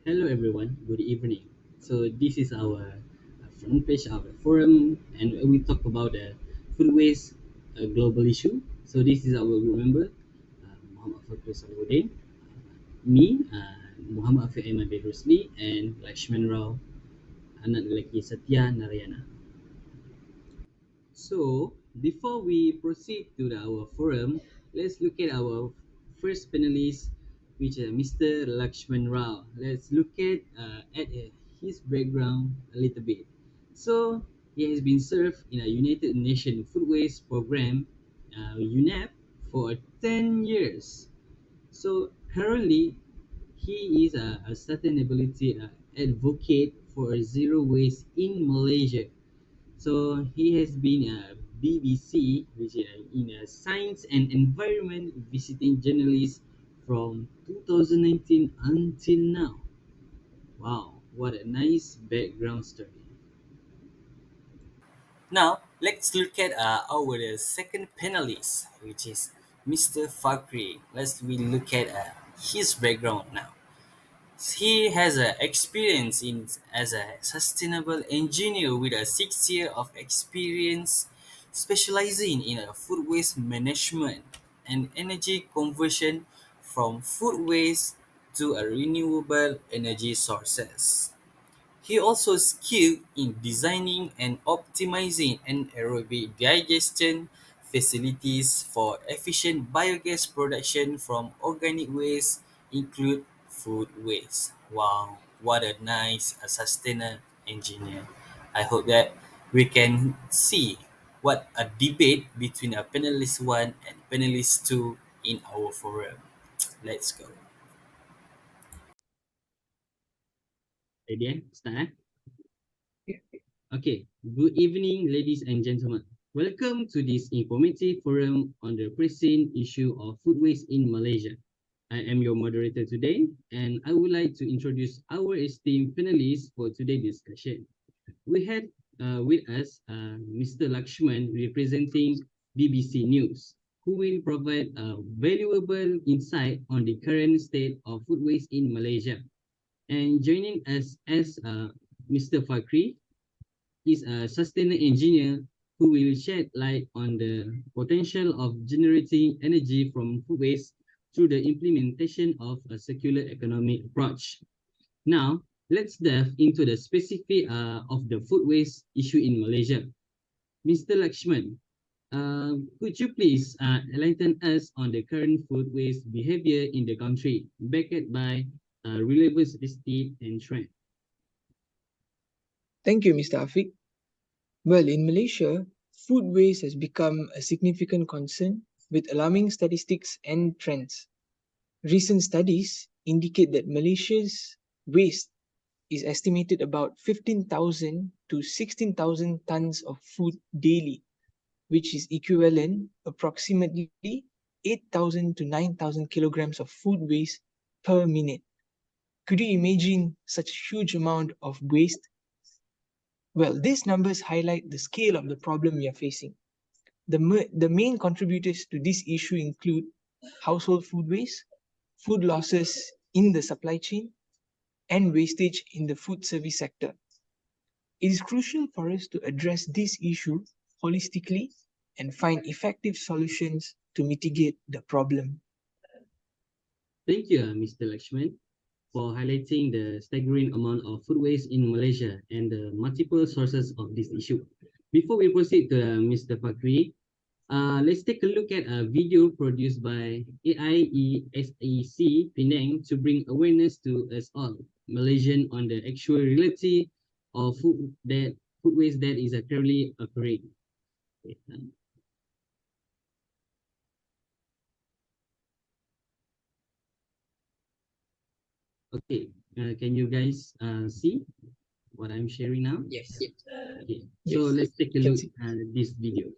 Hello everyone, good evening. So this is our front page of the forum and we talk about the food waste, a global issue. So this is our group member, Muhammad Fakir Salahuddin, me, Muhammad Afiq Ahmad Bedrusli and Lakshman Rao, anak lelaki Satya Narayana. So before we proceed to our forum, let's look at our first panelist, which is Mr. Lakshman Rao. Let's look at his background a little bit. So he has been served in a United Nations Food Waste Program, UNEP, for 10 years. So currently, he is a sustainability advocate for zero waste in Malaysia. So he has been a BBC, which is in a science and environment visiting journalist from 2019 until now. Wow, what a nice background story. Now, let's look at our second panelist, which is Mr. Fakri. We look at his background now. He has experience in as a sustainable engineer with a 6 year of experience specializing in food waste management and energy conversion from food waste to a renewable energy sources. He also skilled in designing and optimizing anaerobic digestion facilities for efficient biogas production from organic waste, include food waste. Wow, what a nice sustainable engineer. I hope that we can see what a debate between a panelist 1 and panelist 2 in our forum. Let's go. Ready? Start. Okay, good evening, ladies and gentlemen. Welcome to this informative forum on the pressing issue of food waste in Malaysia. I am your moderator today, and I would like to introduce our esteemed panelists for today's discussion. We had with us Mr. Lakshman representing BBC News, who will provide a valuable insight on the current state of food waste in Malaysia. And joining us as Mr. Fakri, is a sustainable engineer who will shed light on the potential of generating energy from food waste through the implementation of a circular economic approach. Now, let's delve into the specific of the food waste issue in Malaysia. Mr. Lakshman, could you please enlighten us on the current food waste behavior in the country, backed by relevant statistics and trends? Thank you, Mr. Afiq. Well, in Malaysia, food waste has become a significant concern with alarming statistics and trends. Recent studies indicate that Malaysia's waste is estimated about 15,000 to 16,000 tons of food daily, which is equivalent approximately 8,000 to 9,000 kilograms of food waste per minute. Could you imagine such a huge amount of waste? Well, these numbers highlight the scale of the problem we are facing. The main contributors to this issue include household food waste, food losses in the supply chain, and wastage in the food service sector. It is crucial for us to address this issue holistically and find effective solutions to mitigate the problem. Thank you, Mr. Lakshman, for highlighting the staggering amount of food waste in Malaysia and the multiple sources of this issue. Before we proceed to Mr. Fakri, let's take a look at a video produced by AIESAC Penang to bring awareness to us all Malaysian on the actual reality of food waste that is currently occurring. Okay, can you guys see what I'm sharing now? Yes. Okay, so Yes. let's take a look at this video.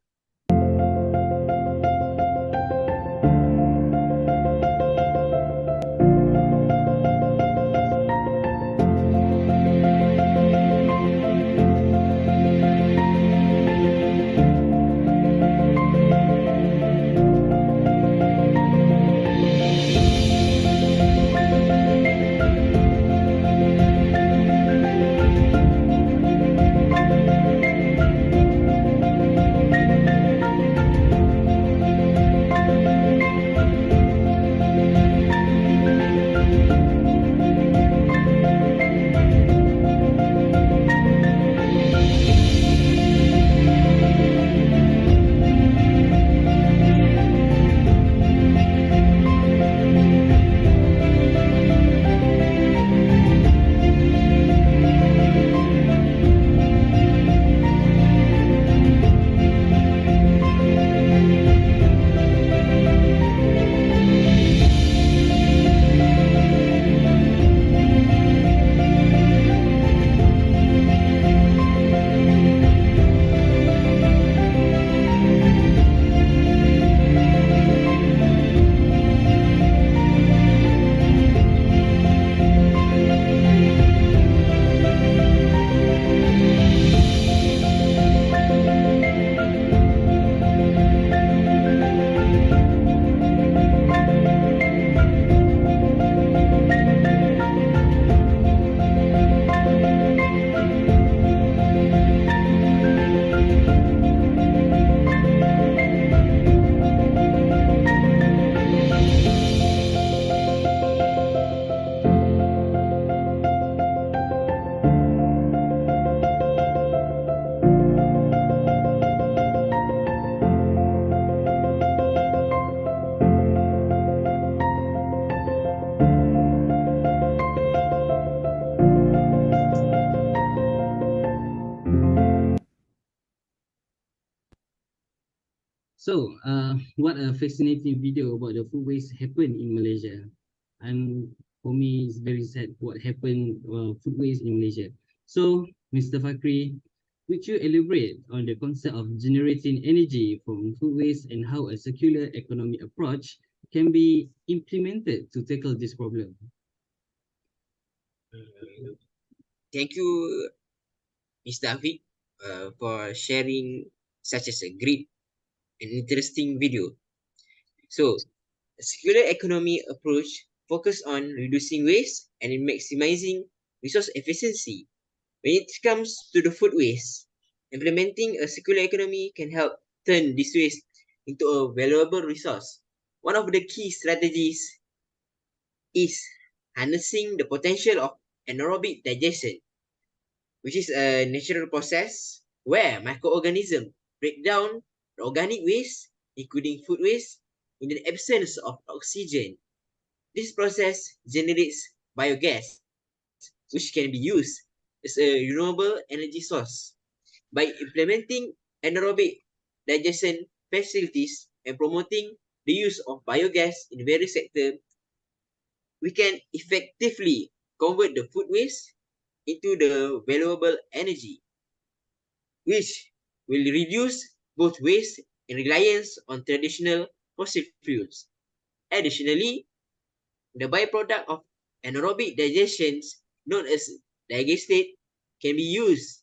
So, what a fascinating video about the food waste happened in Malaysia. And for me, it's very sad what happened food waste in Malaysia. So, Mr. Fakri, would you elaborate on the concept of generating energy from food waste and how a circular economy approach can be implemented to tackle this problem? Thank you, Mr. Afiq, for sharing such as a great and interesting video. So, a circular economy approach focus on reducing waste and in maximizing resource efficiency. When it comes to the food waste, implementing a circular economy can help turn this waste into a valuable resource. One of the key strategies is harnessing the potential of anaerobic digestion, which is a natural process where microorganisms break down the organic waste, including food waste, in the absence of oxygen. This process generates biogas, which can be used as a renewable energy source. By implementing anaerobic digestion facilities and promoting the use of biogas in various sectors, we can effectively convert the food waste into the valuable energy, which will reduce both waste and reliance on traditional fossil fuels. Additionally, the byproduct of anaerobic digestion, known as digestate, can be used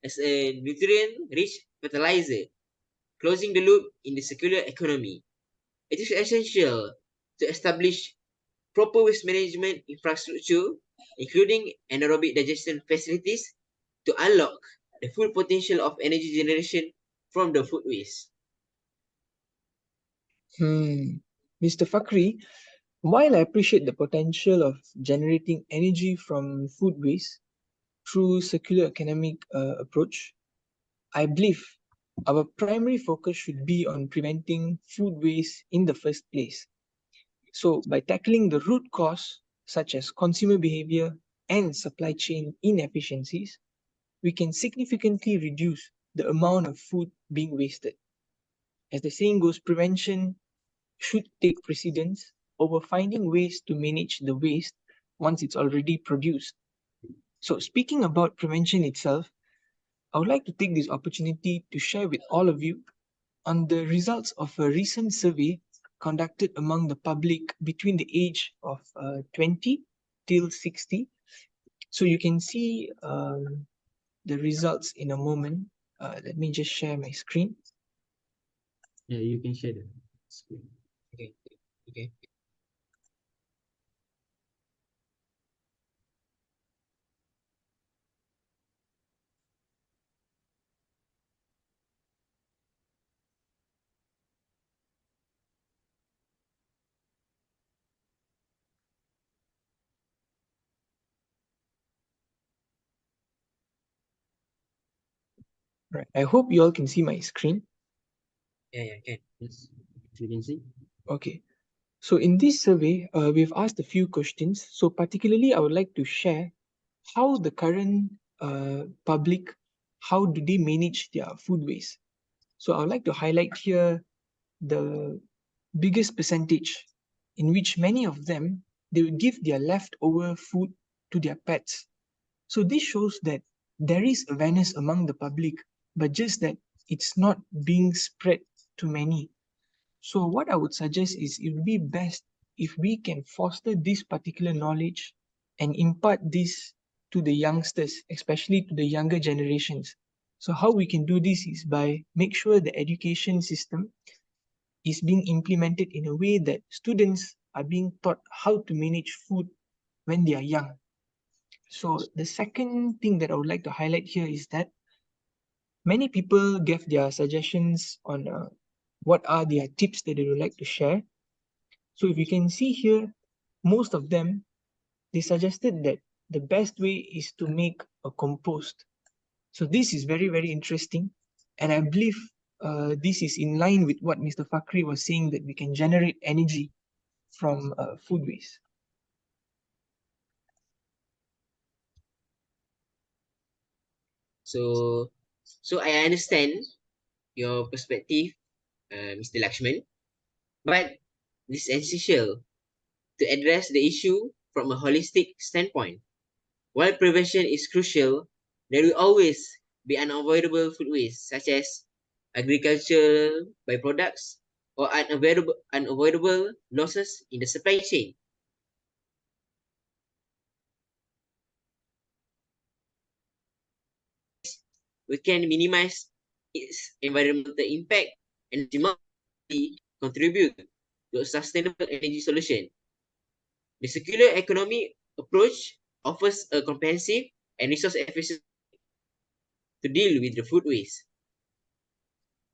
as a nutrient-rich fertilizer, closing the loop in the circular economy. It is essential to establish proper waste management infrastructure, including anaerobic digestion facilities, to unlock the full potential of energy generation from the food waste. Mr. Fakri, while I appreciate the potential of generating energy from food waste through circular economic approach, I believe our primary focus should be on preventing food waste in the first place. So, by tackling the root cause, such as consumer behavior and supply chain inefficiencies, we can significantly reduce the amount of food being wasted. As the saying goes, prevention should take precedence over finding ways to manage the waste once it's already produced. So, speaking about prevention itself, I would like to take this opportunity to share with all of you on the results of a recent survey conducted among the public between the age of 20 till 60. So, you can see the results in a moment. Let me just share my screen. Yeah, you can share the screen. Okay. Okay. Right. I hope you all can see my screen. Yeah, can. Yes, you can see. Okay. So in this survey, we've asked a few questions. So particularly, I would like to share how the current public, how do they manage their food waste? So I would like to highlight here the biggest percentage in which many of them, they would give their leftover food to their pets. So this shows that there is awareness among the public, but just that it's not being spread to many. So what I would suggest is it would be best if we can foster this particular knowledge and impart this to the youngsters, especially to the younger generations. So how we can do this is by make sure the education system is being implemented in a way that students are being taught how to manage food when they are young. So the second thing that I would like to highlight here is that many people gave their suggestions on what are their tips that they would like to share. So if you can see here, most of them, they suggested that the best way is to make a compost. So this is very, very interesting. And I believe this is in line with what Mr. Fakri was saying, that we can generate energy from food waste. So I understand your perspective, Mr. Lakshman, but this is essential to address the issue from a holistic standpoint. While prevention is crucial, there will always be unavoidable food waste, such as agricultural byproducts or unavoidable losses in the supply chain. We can minimize its environmental impact and ultimately contribute to a sustainable energy solution. The circular economy approach offers a comprehensive and resource efficient to deal with the food waste.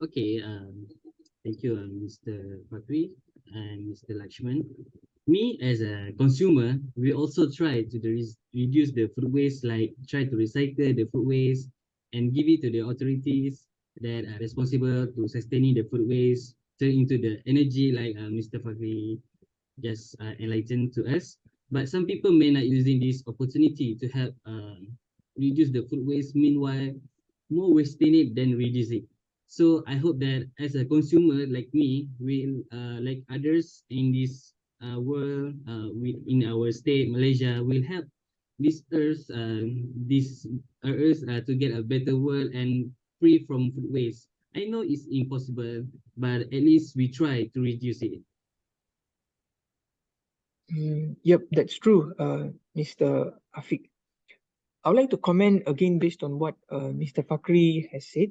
Okay, thank you, Mr. Fakri and Mr. Lakshman. Me as a consumer, we also try to reduce the food waste, like try to recycle the food waste and give it to the authorities that are responsible to sustaining the food waste, turn into the energy like Mr. Fakri just enlightened to us. But some people may not using this opportunity to help reduce the food waste. Meanwhile, more wasting it than reduce it. So I hope that as a consumer like me, will like others in this world, in our state, Malaysia, will help this earth to get a better world and free from food waste. I know it's impossible, but at least we try to reduce it. Yep, that's true, Mr. Afiq. I would like to comment again based on what Mr. Fakri has said.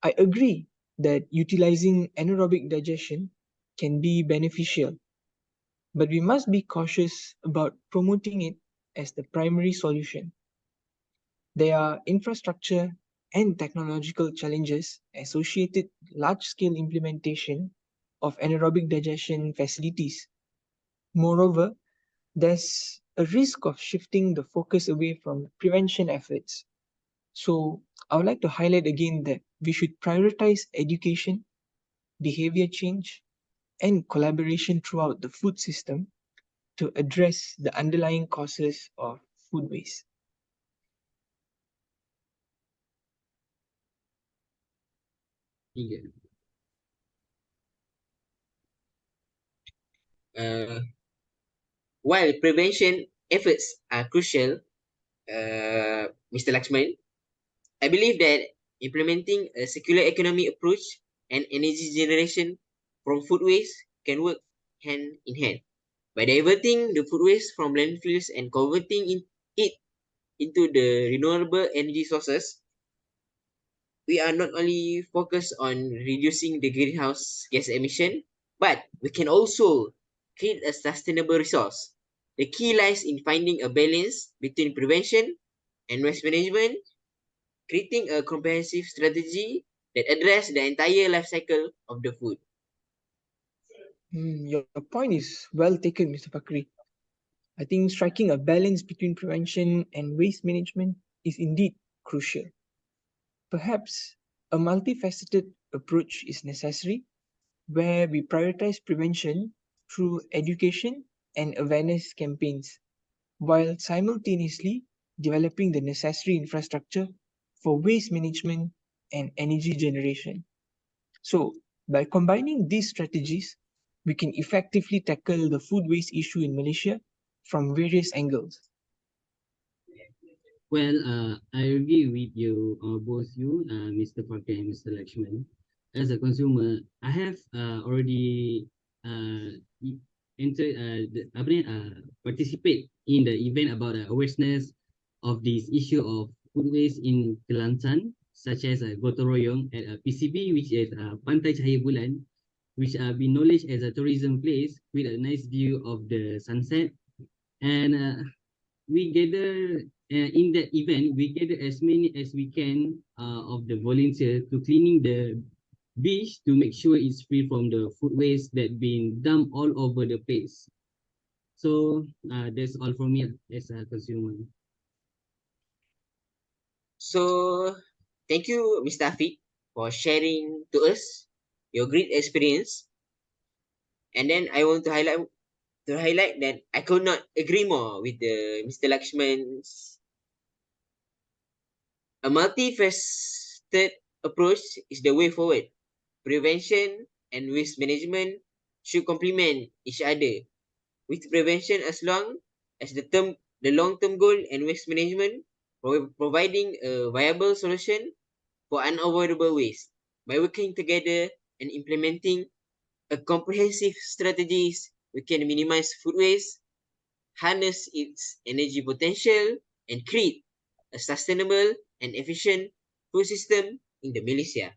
I agree that utilizing anaerobic digestion can be beneficial, but we must be cautious about promoting it as the primary solution. There are infrastructure and technological challenges associated with large-scale implementation of anaerobic digestion facilities. Moreover, there's a risk of shifting the focus away from prevention efforts. So I would like to highlight again that we should prioritize education, behavior change, and collaboration throughout the food system to address the underlying causes of food waste. Yeah. While prevention efforts are crucial, Mr. Lakshman, I believe that implementing a circular economy approach and energy generation from food waste can work hand in hand. By diverting the food waste from landfills and converting it into the renewable energy sources, we are not only focused on reducing the greenhouse gas emission, but we can also create a sustainable resource. The key lies in finding a balance between prevention and waste management, creating a comprehensive strategy that addresses the entire life cycle of the food. Your point is well taken, Mr. Fakri. I think striking a balance between prevention and waste management is indeed crucial. Perhaps a multifaceted approach is necessary where we prioritize prevention through education and awareness campaigns, while simultaneously developing the necessary infrastructure for waste management and energy generation. So, by combining these strategies, we can effectively tackle the food waste issue in Malaysia from various angles. Well, I agree with you, both you, Mr. Parker and Mr. Lakshman. As a consumer, I have already entered, participate in the event about awareness of this issue of food waste in Kelantan, such as Gotong Royong at PCB, which is Pantai Cahaya Bulan, which been knowledge as a tourism place with a nice view of the sunset. And we gather in that event, we gather as many as we can of the volunteers to cleaning the beach to make sure it's free from the food waste that being dumped all over the place. So that's all from me as a consumer. So, thank you, Mr. Afiq, for sharing to us your great experience. And then I want to highlight that I could not agree more with the Mr. Lakshman's. A multifaceted approach is the way forward. Prevention, and waste management should complement each other, with prevention as long as the long-term goal and waste management providing a viable solution for unavoidable waste. By working together and implementing a comprehensive strategies, we can minimize food waste, harness its energy potential, and create a sustainable and efficient food system in the Malaysia.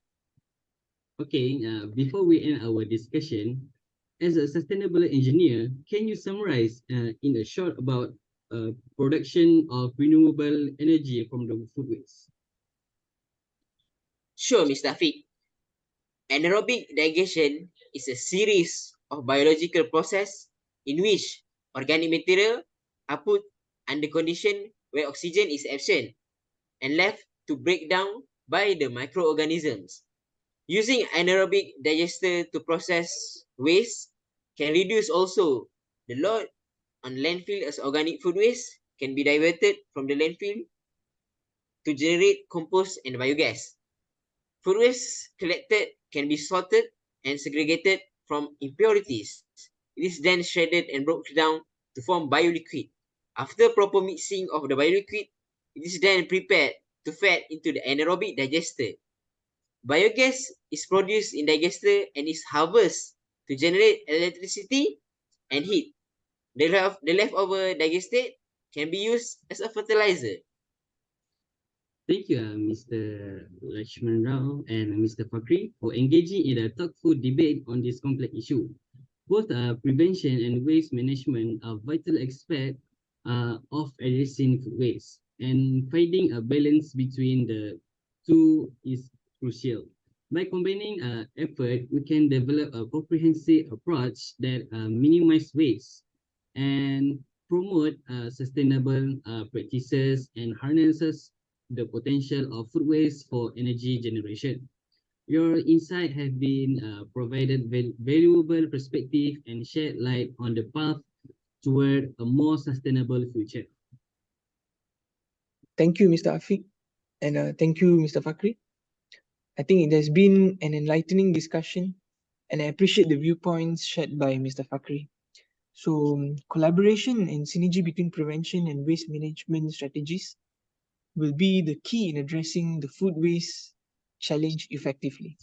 Okay, before we end our discussion, as a sustainable engineer, can you summarize in a short about production of renewable energy from the food waste? Sure, Mr. Afiq. Anaerobic digestion is a series of biological process in which organic material are put under condition where oxygen is absent and left to break down by the microorganisms. Using anaerobic digester to process waste can reduce also the load on landfill, as organic food waste can be diverted from the landfill to generate compost and biogas. Food waste collected can be sorted and segregated from impurities. It is then shredded and broken down to form bioliquid. After proper mixing of the bioliquid, it is then prepared to fed into the anaerobic digester. Biogas is produced in digester and is harvested to generate electricity and heat. The leftover digestate can be used as a fertilizer. Thank you, Mr. Lakshman Rao and Mr. Fakri, for engaging in a thoughtful debate on this complex issue. Both prevention and waste management are vital aspects of addressing food waste, and finding a balance between the two is crucial. By combining effort, we can develop a comprehensive approach that minimize waste and promote sustainable practices and harnesses the potential of food waste for energy generation. Your insight have been provided valuable perspective and shed light on the path toward a more sustainable future. Thank you, Mr. Afiq, and thank you, Mr. Fakri. I think it has been an enlightening discussion, and I appreciate the viewpoints shared by Mr. Fakri. So, collaboration and synergy between prevention and waste management strategies will be the key in addressing the food waste challenge effectively.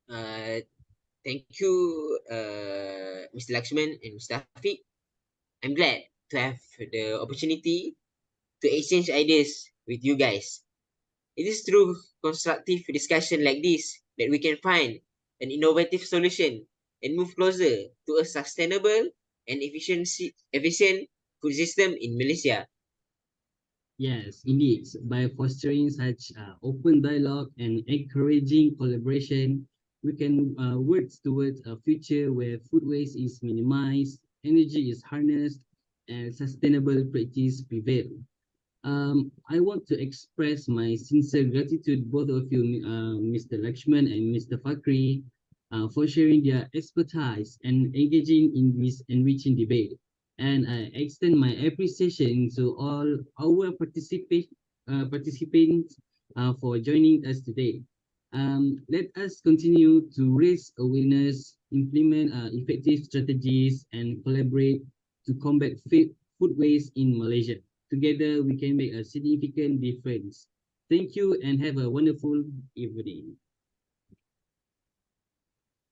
Thank you, Mr. Lakshman and Mr. Afiq. I'm glad to have the opportunity to exchange ideas with you guys. It is through constructive discussion like this that we can find an innovative solution and move closer to a sustainable and efficient food system in Malaysia. Yes, indeed. By fostering such open dialogue and encouraging collaboration, we can work towards a future where food waste is minimized, energy is harnessed, and sustainable practice prevail. I want to express my sincere gratitude both of you, Mr. Lakshman and Mr. Fakri, for sharing their expertise and engaging in this enriching debate. And I extend my appreciation to all our participants for joining us today. Let us continue to raise awareness, implement effective strategies, and collaborate to combat food waste in Malaysia. Together, we can make a significant difference. Thank you and have a wonderful evening.